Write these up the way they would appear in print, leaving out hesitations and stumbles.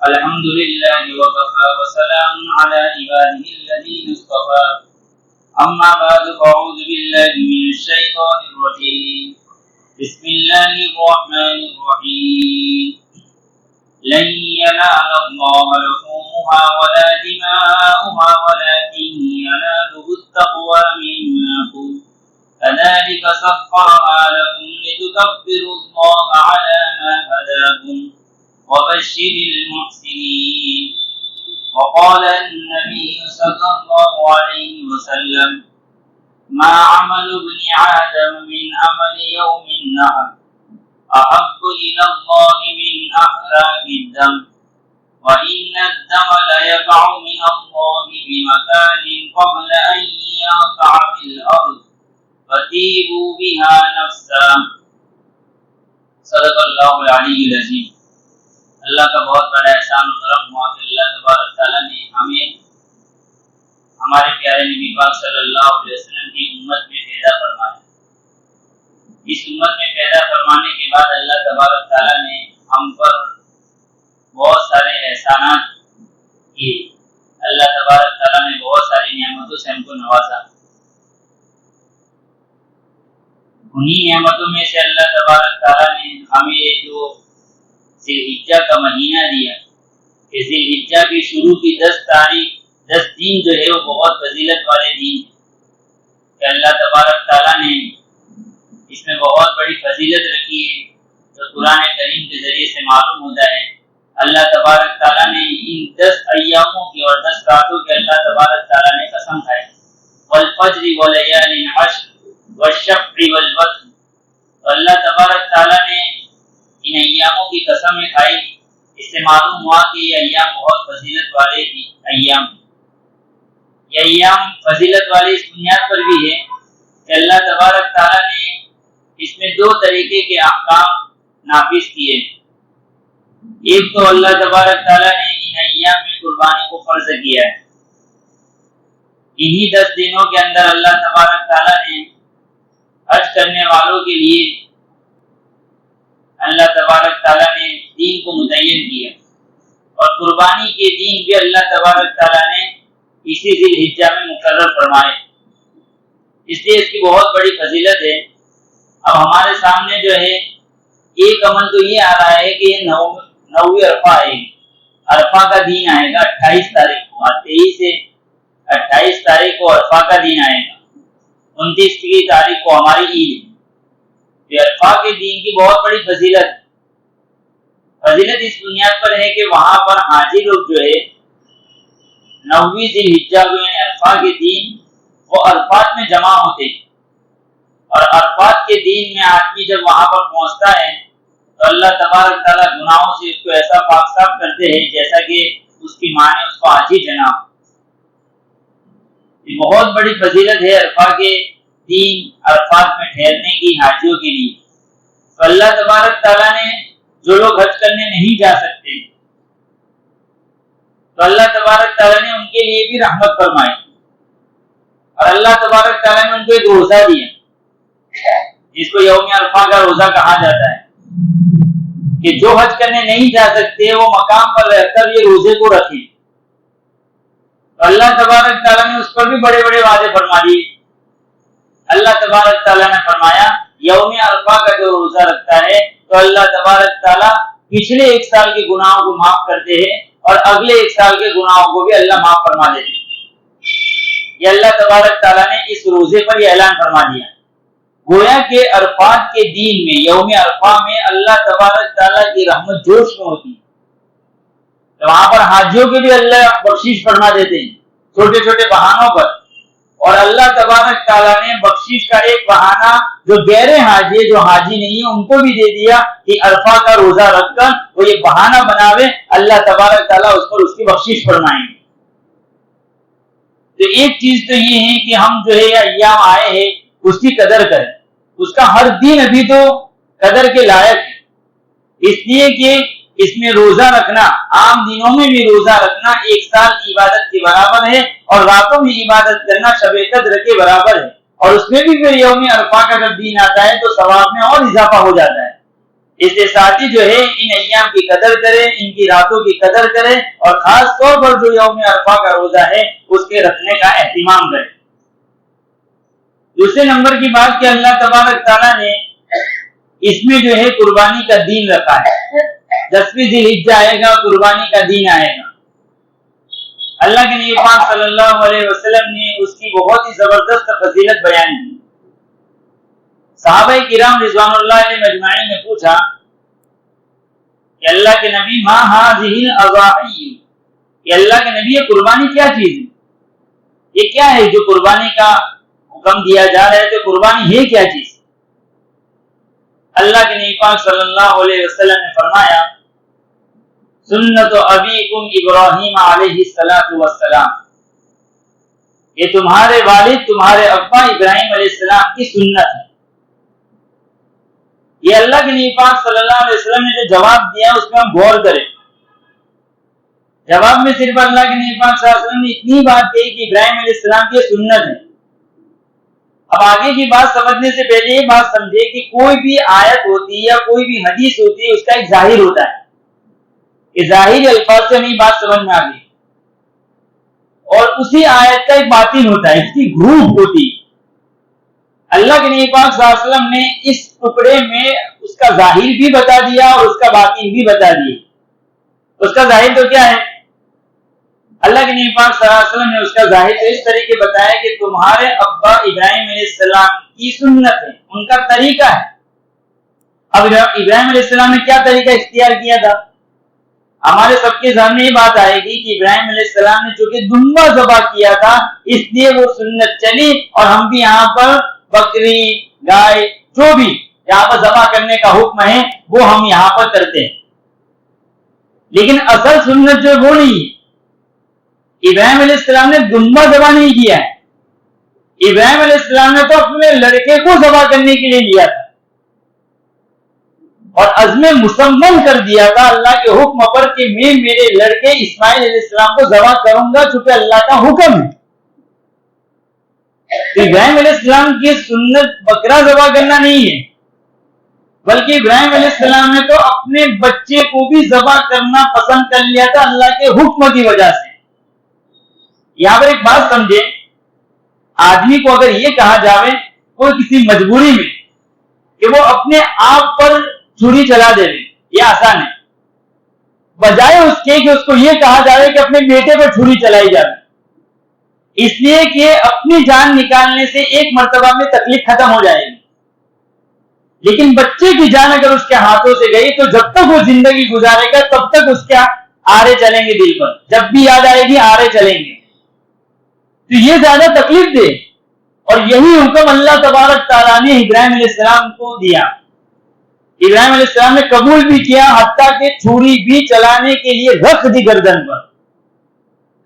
الحمد لله وكفى وسلام على عباده الذين اصطفى أما بعد فأعوذ بالله من الشيطان الرجيم بسم الله الرحمن الرحيم لن ينال الله لحومها ولا دماؤها ولكن يناله التقوى منكم كذلك سخرها لكم لتكبروا الله على ما هداكم وبشر المحسنين. وقال النبي صلى الله عليه وسلم ما عمل ابن آدم من عمل يوم النحر أحب إلى الله من أحراق الدم وإن الدم ليقع من الله بمكان قبل أن يقع في الأرض فطيبوا بها نفسا. صدق اللہ العلی العظیم. اللہ کا بہت بڑا احسان و کرم ہوا کہ اللہ تبارک تعالیٰ نے ہمیں ہمارے پیارے نبی پاک صلی اللہ علیہ وسلم کی امت میں پیدا فرمایا. اس امت میں پیدا فرمانے کے بعد اللہ تبارک تعالیٰ نے ہم پر بہت سارے احسانات کیے. اللہ تبارک تعالیٰ نے بہت ساری نعمتوں سے ہم کو نوازا. انہی نعمتوں میں سے اللہ تبارک تعالیٰ نے ہمیں جو ذی الحجہ کا مہینہ دیا کہ ذی الحجہ کی شروع کی 10 دن جو ہے وہ بہت فضیلت والے دن کہ اللہ تبارک تعالیٰ نے اس میں بہت بڑی فضیلت رکھی ہے جو قرآن کریم کے ذریعے سے معلوم ہوتا ہے. اللہ تبارک تعالیٰ نے ان 10 ایاموں کی اور 10 راتوں کے اللہ تبارک تعالیٰ نے قسم کھائی والفجر ولیال عشر والشفع والوتر. تو اللہ تبارک تعالیٰ نے ان ایاموں کی قسم کھائی. اس سے معلوم ہوا کہ یہ ایام بہت فضیلت والے ایام. یہ ایام فضیلت والے اس بنیاد پر بھی ہے کہ اللہ تبارک تعالیٰ نے اس میں 2 طریقے کے احکام نافذ کیے. ایک تو اللہ تبارک تعالیٰ نے ان ایام میں قربانی کو فرض کیا ہے. انہی 10 دنوں کے اندر اللہ تبارک تعالیٰ نے حج کرنے والوں کے لیے اللہ تبارک تعالیٰ نے دین کو متعین کیا اور قربانی کے دین بھی اللہ تبارک تعالیٰ نے اسی ذی الحجہ میں مقرر فرمائے. اس لیے اس کی بہت بڑی فضیلت ہے. اب ہمارے سامنے جو ہے ایک عمل تو یہ آ رہا ہے کہ یہ 9ویں عرفہ آئے گی. عرفہ کا دین آئے گا 28 تاریخ کو. 23 سے 28 تاریخ کو عرفہ کا دین آئے گا. 29 تاریخ کو ہماری عید ہے. عرفہ کے دین کی بہت بڑی فضیلت اس بنیاد پر ہے کہ وہاں پر حاجی لوگ جو ہے 9ویں ذی الحجہ کو یعنی عرفہ کے دین وہ عرفات میں جمع ہوتے ہیں. اور عرفات کے دین میں آدمی جب وہاں پر پہنچتا ہے تو اللہ تبارک تعالیٰ گناہوں سے اس کو ایسا پاک صاف کرتے ہیں جیسا کہ اس کی ماں نے اس کو حاجی جنا. یہ بہت بڑی فضیلت ہے عرفہ کے دین عرفات میں ٹھہرنے کی حاجیوں کے لیے. تو اللہ تبارک تعالیٰ نے جو لوگ حج کرنے نہیں جا سکتے تو اللہ تبارک تعالیٰ نے ان کے لیے بھی رحمت فرمائی اور اللہ تبارک تعالیٰ نے ان کو ایک روزہ دیا جس کو یوم عرفہ کا روزہ کہا جاتا ہے کہ جو حج کرنے نہیں جا سکتے وہ مقام پر رہ کر یہ روزے کو رکھیں. تو اللہ تبارک تعالیٰ نے اس پر بھی بڑے بڑے وعدے فرما دیے. اللہ تبارک تعالیٰ نے فرمایا یوم عرفہ کا جو روزہ رکھتا ہے تو اللہ تبارک تعالیٰ پچھلے 1 سال کے گناہوں کو معاف کرتے ہیں اور اگلے 1 سال کے گناہوں کو بھی اللہ معاف فرما دیتے ہیں. یہ اللہ تبارک تعالیٰ نے اس روزے پر یہ اعلان فرما دیا. گویا کہ عرفات کے دین میں یوم عرفہ میں اللہ تبارک تعالیٰ کی رحمت جوش میں ہوتی ہے. تو وہاں پر حاجیوں کے بھی اللہ بخشش فرما دیتے ہیں چھوٹے چھوٹے بہانوں پر. اور اللہ تبارک تعالیٰ نے بخشش کا ایک بہانہ جو غیر حاجی جو حاجی نہیں ہے ان کو بھی دے دیا کہ عرفہ کا روزہ رکھ کر وہ یہ بہانہ بناوے اللہ تبارک تعالیٰ اس پر اس کی بخشش فرمائیں گے. تو ایک چیز تو یہ ہے کہ ہم جو ہے ایام آئے ہیں اس کی قدر کریں. اس کا ہر دن ابھی تو قدر کے لائق ہے. اس لیے کہ اس میں روزہ رکھنا عام دنوں میں بھی روزہ رکھنا 1 سال کی عبادت کے برابر ہے اور راتوں میں عبادت کرنا شب قدر کے برابر ہے. اور اس میں بھی پھر یوم عرفہ کا جب دن آتا ہے تو ثواب میں اور اضافہ ہو جاتا ہے. اس لیے ساتھی جو ہے ان ایام کی قدر کرے، ان کی راتوں کی قدر کرے، اور خاص طور پر جو یوم عرفہ کا روزہ ہے اس کے رکھنے کا اہتمام کرے۔ دوسرے نمبر کی بات کہ اللہ تبارک تعالیٰ نے اس میں جو ہے قربانی کا دین رکھا ہے۔ 10ویں ذی الحجہ آئے گا، قربانی کا دین آئے گا۔ اللہ کے نبی پاک صلی اللہ علیہ وسلم نے اس کی بہت ہی زبردست فضیلت بیان کی۔ صحابہ کرام رضوان اللہ علیہ مجمعین نے پوچھا کہ اللہ کے نبی ما هذه الاضاحی، کہ اللہ کے نبی یہ قربانی کیا چیز ہے؟ یہ کیا ہے جو قربانی کا حکم دیا جا رہا ہے؟ تو قربانی ہے کیا چیز؟ اللہ کے نبی پاک صلی اللہ علیہ وسلم نے فرمایا سنت ابیکم ابراہیم علیہ السلام، یہ تمہارے والد تمہارے ابا ابراہیم علیہ السلام کی سنت ہے۔ یہ اللہ کے نبی پاک صلی اللہ علیہ وسلم نے جو جواب دیا اس میں ہم غور کریں۔ جواب میں صرف اللہ کے نبی پاک صلی اللہ علیہ وسلم نے اتنی بات کہی کہ ابراہیم علیہ السلام کی سنت ہے۔ اب آگے کی بات سمجھنے سے پہلے یہ بات سمجھے کہ کوئی بھی آیت ہوتی ہے یا کوئی بھی حدیث ہوتی ہے اس کا ایک ظاہر ہوتا ہے کہ ظاہری الفاظ سے ہمیں بات سمجھ میں آ گئی، اور اسی آیت کا ایک باطن ہوتا ہے، اس کی گروپ ہوتی ہے۔ اللہ کے نبی پاک صلی اللہ علیہ وسلم نے اس ٹکڑے میں اس کا ظاہر بھی بتا دیا اور اس کا باطن بھی بتا دیا۔ اس کا ظاہر تو کیا ہے؟ اللہ کے نبی پاک صلی اللہ علیہ وسلم نے اس کا ظاہر تو اس طریقے بتایا کہ تمہارے ابا ابراہیم علیہ السلام کی سنت ہے، ان کا طریقہ ہے۔ اب ابراہیم علیہ السلام نے کیا طریقہ اختیار کیا تھا؟ ہمارے سب کے سامنے یہ بات آئے گی کہ ابراہیم علیہ السلام نے چونکہ دمبا ذبح کیا تھا اس لیے وہ سنت چلی، اور ہم بھی یہاں پر بکری گائے جو بھی یہاں پر ذبح کرنے کا حکم ہے وہ ہم یہاں پر کرتے ہیں، لیکن اصل سنت جو وہ نہیں ہے۔ ابراہیم علیہ السلام نے دمبا ذبح نہیں کیا ہے، ابراہیم علیہ السلام نے تو اپنے لڑکے کو ذبح کرنے کے لیے لیا تھا اور عزم مصمم کر دیا تھا اللہ کے حکم پر کہ میں میرے لڑکے اسماعیل علیہ السلام کو ذبح کروں گا چونکہ اللہ کا حکم ہے۔ تو ابراہیم علیہ السلام کی سنت بکرا ذبح کرنا نہیں ہے، بلکہ ابراہیم علیہ السلام نے تو اپنے بچے کو بھی ذبح کرنا پسند کر لیا تھا اللہ کے حکم کی وجہ سے۔ یہاں پر ایک بات سمجھے، آدمی کو اگر یہ کہا جاوے کوئی کسی مجبوری میں کہ وہ اپنے آپ پر چھری چلا دے یہ آسان ہے، بجائے اس کے کہ اس کو یہ کہا جائے کہ اپنے بیٹے پر چھری چلائی جائے، اس لیے کہ اپنی جان نکالنے سے ایک مرتبہ میں تکلیف ختم ہو جائے گی، لیکن بچے کی جان اگر اس کے ہاتھوں سے گئی تو جب تک وہ زندگی گزارے گا تب تک اس کے آرے چلیں گے دل پر، جب بھی یاد آئے گی آرے چلیں گے، تو یہ زیادہ تکلیف دے۔ اور یہی حکم اللہ تبارک تعالیٰ نے ابراہیم علیہ السلام کو دیا، ابراہیم علیہ السلام نے قبول بھی کیا، حتیٰ کہ چھری بھی چلانے کے لیے رکھ دی گردن پر۔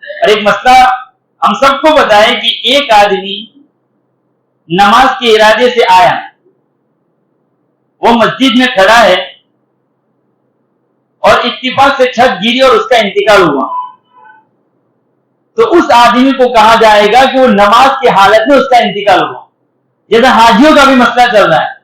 اور ایک مسئلہ ہم سب کو بتائے کہ ایک آدمی نماز کے ارادے سے آیا، وہ مسجد میں کھڑا ہے اور اتفاق سے چھت گری اور اس کا انتقال ہوا، تو اس آدمی کو کہا جائے گا کہ وہ نماز کی حالت میں اس کا انتقال ہوا۔ جیسا حاجیوں کا بھی مسئلہ چل رہا ہے،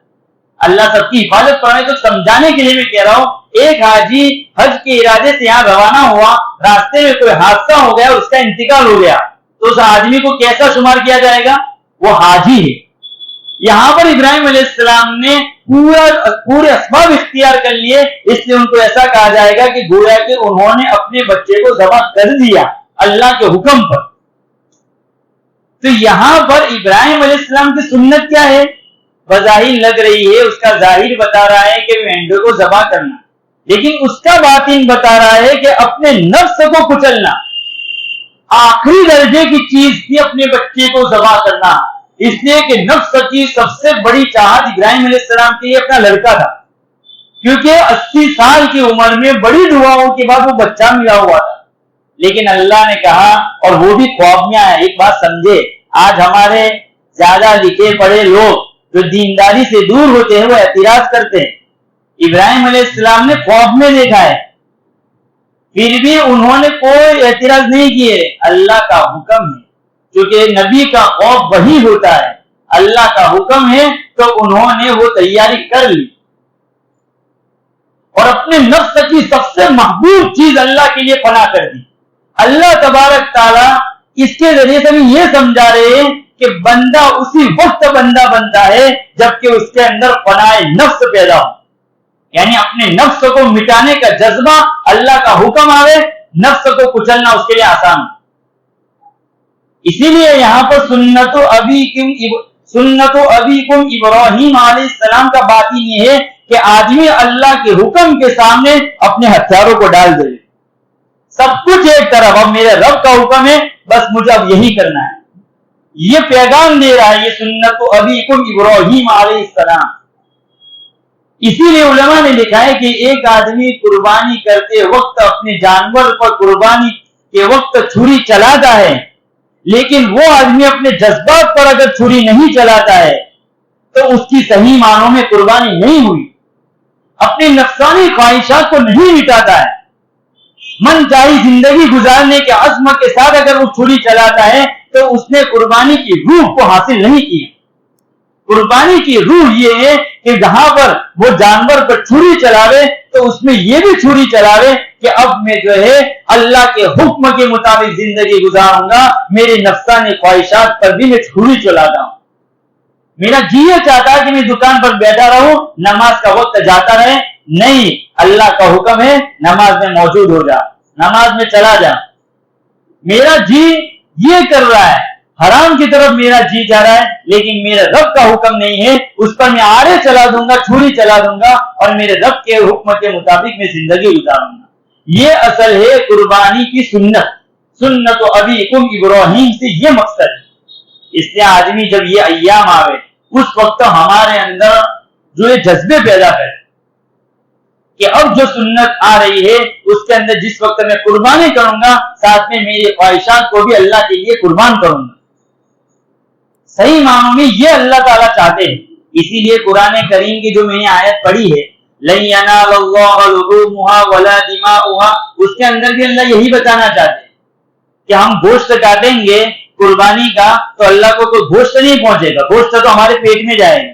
اللہ سب کی حفاظت کرنے تو سمجھانے کے لیے میں کہہ رہا ہوں، ایک حاجی حج کے ارادے سے یہاں روانہ ہوا، راستے میں کوئی حادثہ ہو گیا، اس کا انتقال ہو گیا، تو اس آدمی کو کیسا شمار کیا جائے گا؟ وہ حاجی ہے۔ یہاں پر ابراہیم علیہ السلام نے پورے اسباب اختیار کر لیے، اس لیے ان کو ایسا کہا جائے گا کہ گویا کہ انہوں نے اپنے بچے کو ذبح کر دیا اللہ کے حکم پر۔ تو یہاں پر ابراہیم علیہ السلام کی سنت کیا ہے؟ بظاہر لگ رہی ہے، اس کا ظاہر بتا رہا ہے کہ مینڈے کو ذبح کرنا، لیکن اس کا باطن بتا رہا ہے کہ اپنے نفس کو کچلنا، آخری درجے کی چیز تھی اپنے بچے کو ذبح کرنا، اس لیے کہ نفس کی سب سے بڑی چاہت ابراہیم علیہ السلام کے لیے اپنا لڑکا تھا، کیونکہ 80 سال کی عمر میں بڑی دعاؤں کے بعد وہ بچہ ملا ہوا تھا، لیکن اللہ نے کہا، اور وہ بھی خواب میں آیا۔ ایک بات سمجھے، آج ہمارے زیادہ لکھے پڑھے لوگ جو دینداری سے دور ہوتے ہیں وہ اعتراض کرتے ہیں، ابراہیم علیہ السلام نے خواب میں دیکھا ہے، پھر بھی انہوں نے کوئی اعتراض نہیں کیے، اللہ کا حکم ہے، کیونکہ نبی کا خواب وہی ہوتا ہے، اللہ کا حکم ہے تو انہوں نے وہ تیاری کر لی۔ اپنے نفس کی سب سے محبوب چیز اللہ کے لیے فنا کر دی. اللہ تبارک تعالیٰ اس کے ذریعے سے ہمیں یہ سمجھا رہے ہیں کہ بندہ اسی وقت بندہ بنتا ہے جبکہ اس کے اندر فنائے نفس پیدا ہو. یعنی اپنے نفس کو مٹانے کا جذبہ، اللہ کا حکم آئے، نفس کو کچلنا اس کے لیے آسان. اسی لیے یہاں پر سنت ابیکم ابراہیم علیہ السلام کا بات ہی یہ ہے کہ آدمی اللہ کے حکم کے سامنے اپنے ہتھیاروں کو ڈال دے. سب کچھ ایک طرف، اب میرے رب کا حکم ہے، بس مجھے اب یہی کرنا ہے. یہ پیغام دے رہا ہے یہ سنت ابیکم ابراہیم علیہ السلام. اسی لیے علماء نے لکھا ہے کہ ایک آدمی قربانی کرتے وقت اپنے جانور پر قربانی کے وقت چھری چلاتا ہے، لیکن وہ آدمی اپنے جذبات پر اگر چھری نہیں چلاتا ہے تو اس کی صحیح معنوں میں قربانی نہیں ہوئی. اپنی نفسانی خواہشات کو نہیں مٹاتا ہے، من چاہی زندگی گزارنے کے عزم کے ساتھ اگر وہ چھری چلاتا ہے تو اس نے قربانی کی روح کو حاصل نہیں کی. قربانی کی روح یہ ہے کہ جہاں پر وہ جانور پر چھری چلاوے تو اس میں یہ بھی چھری چلاوے کہ اب میں جو ہے اللہ کے حکم کے مطابق زندگی گزاروں گا، میرے نفسانی خواہشات پر بھی میں چھری چلاتا ہوں. میرا جی یہ چاہتا ہے کہ میں دکان پر بیٹھا رہوں، نماز کا وقت جاتا رہے، نہیں، اللہ کا حکم ہے نماز میں موجود ہو جا، نماز میں چلا جا. میرا جی یہ کر رہا ہے، حرام کی طرف میرا جی جا رہا ہے، لیکن میرے رب کا حکم نہیں ہے، اس پر میں آڑے چلا دوں گا، چھری چلا دوں گا اور میرے رب کے حکم کے مطابق میں زندگی گزاروں گا. یہ اصل ہے قربانی کی سنت. سنت ابیکم ابراہیم سے یہ مقصد ہے. اس لیے آدمی جب یہ ایام آوے اس وقت ہمارے اندر جو یہ جذبے پیدا کرے کہ اب جو سنت آ رہی ہے اس کے اندر جس وقت میں قربانی کروں گا ساتھ میں میری خواہشات کو بھی اللہ کے لیے قربان کروں گا. صحیح معنوں میں یہ اللہ تعالیٰ چاہتے ہیں. اسی لیے قرآن کریم کی جو میں نے آیت پڑھی ہے لَن يَنَالَ اللَّهَ لُحُومُهَا وَلَا دِمَاؤُهَا، اس کے اندر بھی اللہ یہی بتانا چاہتے ہیں کہ ہم گوشت کاٹیں گے قربانی کا تو اللہ کو کوئی گوشت نہیں پہنچے گا، گوشت تو ہمارے پیٹ میں جائے گا.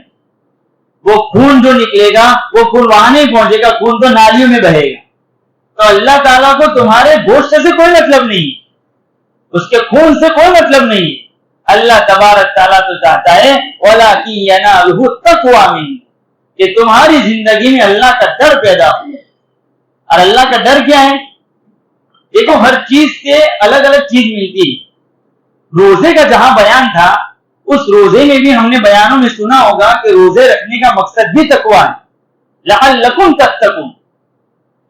وہ خون جو نکلے گا وہ خون وہاں نہیں پہنچے گا، خون تو نالیوں میں بہے گا. تو اللہ تعالیٰ کو تمہارے گوشت سے کوئی مطلب نہیں، اس کے خون سے کوئی مطلب نہیں. اللہ تبارک تعالیٰ تو چاہتا ہے وَلَٰكِن يَنَالُهُ التَّقْوَىٰ مِنكُمْ، کہ تمہاری زندگی میں اللہ کا ڈر پیدا ہو. اور اللہ کا ڈر کیا ہے؟ دیکھو ہر چیز سے الگ الگ چیز ملتی ہے. روزے کا جہاں بیان تھا اس روزے میں بھی ہم نے بیانوں میں سنا ہوگا کہ روزے رکھنے کا مقصد بھی تقویٰ ہے. لعلکم تتقون،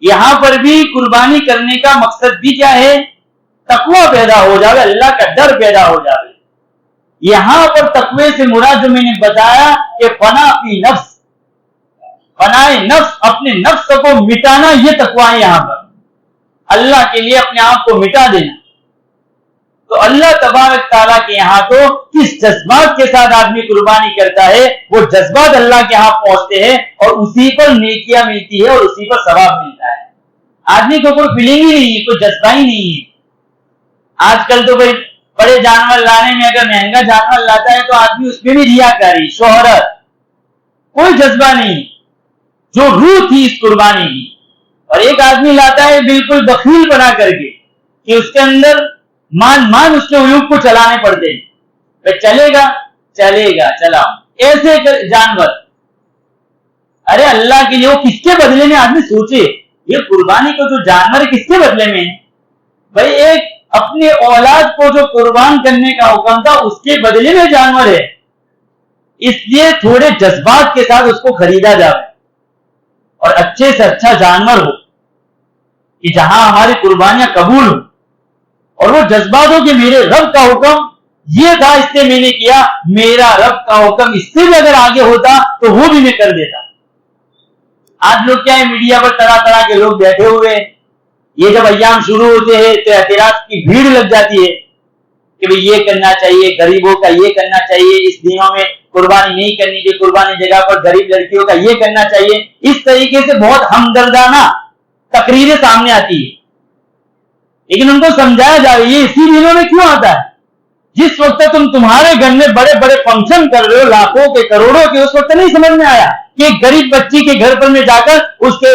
یہاں پر بھی قربانی کرنے کا مقصد بھی کیا ہے؟ تقویٰ پیدا ہو جاوے، اللہ کا ڈر پیدا ہو جاوے. یہاں پر تقوی سے مراد جو میں نے بتایا کہ فنا فی نفس، فنائے نفس، اپنے نفس کو مٹانا، یہ تقویٰ ہے. یہاں پر اللہ کے لیے اپنے آپ کو مٹا دینا. تو اللہ تبارک تعالیٰ کے یہاں تو کس جذبات کے ساتھ آدمی قربانی کرتا ہے وہ جذبات اللہ کے یہاں پہنچتے ہیں اور اسی پر نیکیاں ملتی ہے اور اسی پر ثواب ملتا ہے. آدمی کو کوئی فیلنگ ہی نہیں ہے، کوئی جذبہ ہی نہیں ہے. آج کل تو بھائی بڑے جانور لانے میں اگر مہنگا جانور لاتا ہے تو آدمی اس میں بھی ریاکاری، شہرت، کوئی جذبہ نہیں جو روح تھی اس قربانی کی. اور ایک آدمی لاتا ہے بالکل بخیل بنا کر کے کہ اس کے اندر مان اس کے عیوب کو چلانے پڑتے ہیں. چلے گا چلے گا چلاؤ، ایسے جانور. ارے اللہ کے لیے وہ کس کے بدلے میں آدمی سوچے، یہ قربانی کو جو جانور کس کے بدلے میں؟ بھائی ایک اپنے اولاد کو جو قربان کرنے کا حکم تھا اس کے بدلے میں جانور ہے. اس لیے تھوڑے جذبات کے ساتھ اس کو خریدا جائے اور اچھے سے اچھا جانور ہو کہ جہاں ہماری قربانیاں قبول ہو. اور وہ جذبات ہو کہ میرے رب کا حکم یہ تھا اس سے میں نے کیا، میرا رب کا حکم اس سے بھی اگر آگے ہوتا تو وہ بھی میں کر دیتا. آج لوگ کیا ہے، میڈیا پر طرح طرح کے لوگ بیٹھے ہوئے، یہ جب ایام شروع ہوتے ہیں تو اعتراض کی بھیڑ لگ جاتی ہے کہ بھئی یہ کرنا چاہیے، غریبوں کا یہ کرنا چاہیے، اس دنوں میں قربانی نہیں کرنی چاہیے، قربانی جگہ پر غریب لڑکیوں کا یہ کرنا چاہیے. اس طریقے سے بہت ہمدردانہ تقریریں سامنے آتی ہے. لیکن ان کو سمجھایا جائے یہ اسی دنوں میں کیوں آتا ہے جس وقت تمہارے گھر میں بڑے بڑے فنکشن کر رہے ہو لاکھوں کے کروڑوں کے، اس وقت نہیں سمجھ میں آیا کہ ایک غریب بچی کے گھر پر میں جا کر اس کے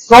100